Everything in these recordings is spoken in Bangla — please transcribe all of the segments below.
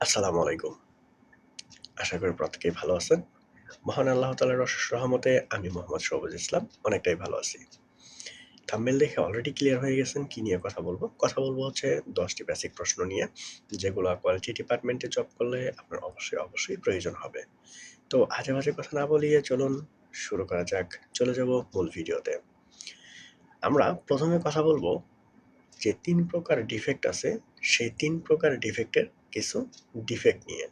আসসালামু আলাইকুম। আশা করি প্রত্যেকেই ভালো আছেন। মহান আল্লাহ তাআলার অশেষ রহমতে আমি মোহাম্মদ শোবাজ ইসলাম অনেকটাই ভালো আছি। থাম্বনেল দেখে অলরেডি ক্লিয়ার হয়ে গেছেন কি নিয়ে কথা বলবো। কথা বলবো হচ্ছে ১০ টি বেসিক প্রশ্ন নিয়ে, যেগুলো কোয়ালিটি ডিপার্টমেন্টে জব করলে আপনার অবশ্যই প্রয়োজন হবে। তো আজে-বাজে কথা না বলিয়ে চলুন শুরু করা যাক। চলে যাব মূল ভিডিওতে। আমরা ১ম এ কথা বলবো যে ৩ প্রকার ডিফেক্ট আছে, সেই ৩ প্রকার ডিফেক্টের কিছু ডিফেক্ট নিয়ে।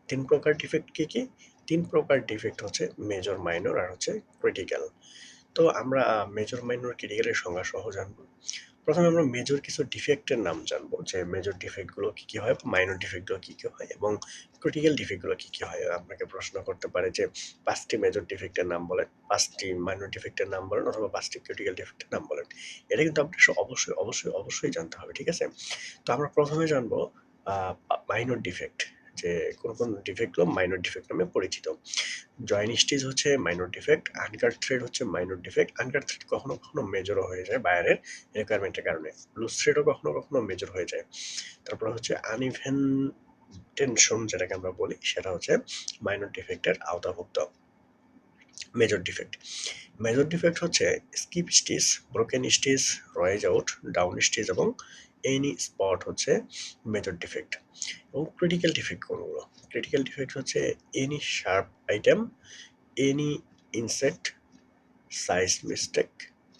৩ প্রকার ডিফেক্ট কি, কি? ৩ প্রকার ডিফেক্ট হচ্ছে মেজর, মাইনর আর হচ্ছে ক্রিটিক্যাল। তো আমরা মেজর, মাইনর, ক্রিটিক্যালের সংজ্ঞা সহ জানবো। ১ম এ আমরা মেজর কিছু ডিফেক্টের নাম জানবো যে মেজর ডিফেক্ট গুলো কি, কি হয়, মাইনর ডিফেক্ট গুলো কি, কি হয় এবং ক্রিটিক্যাল ডিফেক্ট গুলো কি, কি হয়। আপনাকে প্রশ্ন করতে পারে যে ৫ টি মেজর ডিফেক্টের নাম বলেন, ৫ টি মাইনর ডিফেক্টের নাম বলেন অথবা ৫ টি ক্রিটিক্যাল ডিফেক্টের নাম বলেন। এটা কিন্তু আপনার অবশ্যই জানতে হবে। ঠিক আছে? তো আমরা ১ম এ জানবো আ মাইনর ডিফেক্ট, যে কোন ডিফেক্ট গুলো মাইনর ডিফেক্ট নামে পরিচিত। জয়েন স্টিচ হচ্ছে মাইনর ডিফেক্ট, আনকাট থ্রেড হচ্ছে মাইনর ডিফেক্ট। আনকাট থ্রেড কখনো মেজরও হয়ে যায় বায়ারের রিকোয়ারমেন্টের কারণে। লুজ থ্রেডও কখনো মেজর হয়ে যায়। তারপর হচ্ছে আনইভেন টেনশন যেটাকে আমরা বলি, সেটা হচ্ছে মাইনর ডিফেক্টের আওতাভুক্ত। মেজর ডিফেক্ট, মেজর ডিফেক্ট হচ্ছে skip stitch, broken stitch, রয়েজ out, down stitch এবং এনি স্পট হচ্ছে মেজর ডিফেক্ট। এবং ক্রিটিক্যাল ডিফেক্ট কোনগুলো? ক্রিটিক্যাল ডিফেক্ট হচ্ছে any sharp item, any insect, size mistake.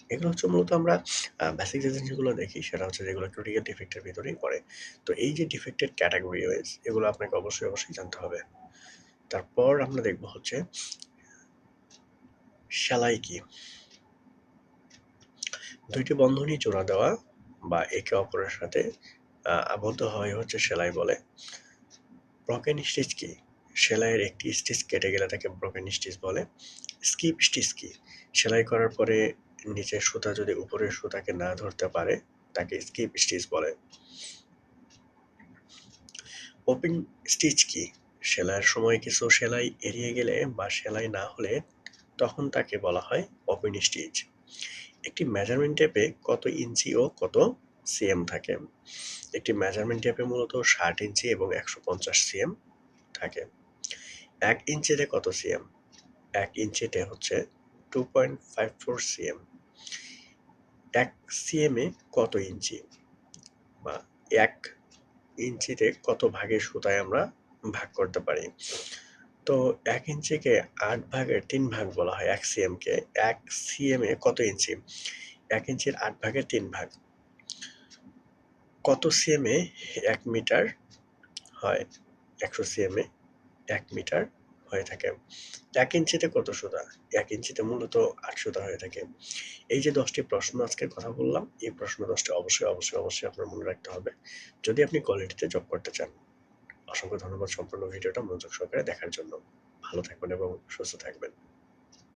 এগুলো হচ্ছে মূলত আমরা বেসিক যে জিনিসগুলো দেখি সেটা হচ্ছে যেগুলো ক্রিটিক্যাল ডিফেক্টের ভিতরেই পড়ে। তো এই যে ডিফেক্টের ক্যাটাগরি ওয়াইজ এগুলো আপনাকে অবশ্যই জানতে হবে। তারপর আমরা দেখব হচ্ছে সেলাই কি? দুইটি বন্ধনী জোড়া দেওয়া বা একে অপরের সাথে আবদ্ধ হয় হচ্ছে সেলাই বলে। ব্রোকেন স্টিচ কি? সেলাইয়ের একটি স্টিচ কেটে গেলে তাকে ব্রোকেন স্টিচ বলে। স্কিপ স্টিচ কি? সেলাই করার পরে নিচের সুতা যদি উপরের সুতাকে না ধরতে পারে তাকে স্কিপ স্টিচ বলে। ওপেন স্টিচ কি? সেলাইয়ের সময় কিছু সেলাই এড়িয়ে গেলে বা সেলাই না হলে তখন তাকে বলা হয় ওপেন স্টিচ। একটি মেজারমেন্ট টেপে কত ইঞ্চি ও কত সিএম থাকে? একটি মেজারমেন্ট টেপে মূলত ৬০ ইঞ্চি এবং ১৫০ সিএম থাকে। ১ ইঞ্চিতে কত সিএম? ১ ইঞ্চিতে হচ্ছে 2.54 সিএম। ১ সিএম এ কত ইঞ্চি? বা ১ ইঞ্চিতে কত ভাগের সুতায় আমরা ভাগ করতে পারি? তো ১ ইঞ্চিকে ৮ ভাগের ৩ ভাগ বলা হয় ১ সিএম কে। ১ সিএম এ কত ইঞ্চি? ১ ইঞ্চির ৮ ভাগের ৩ ভাগ। কত সিএম এ ১ মিটার হয়? ১০০ সিএম এ ১ মিটার হয়ে থাকে। ১ ইঞ্চিতে কত সুতা? ১ ইঞ্চিতে মূলত ৮ সুতা হয়ে থাকে। এই যে ১০ টি প্রশ্ন আজকে কথা বললাম, এই প্রশ্ন ১০ টি অবশ্যই আপনার মনে রাখতে হবে যদি আপনি কোয়ালিটিতে জব করতে চান। অসংখ্য ধন্যবাদ সম্পূর্ণ ভিডিওটা মনোযোগ সহকারে দেখার জন্য। ভালো থাকবেন এবং সুস্থ থাকবেন।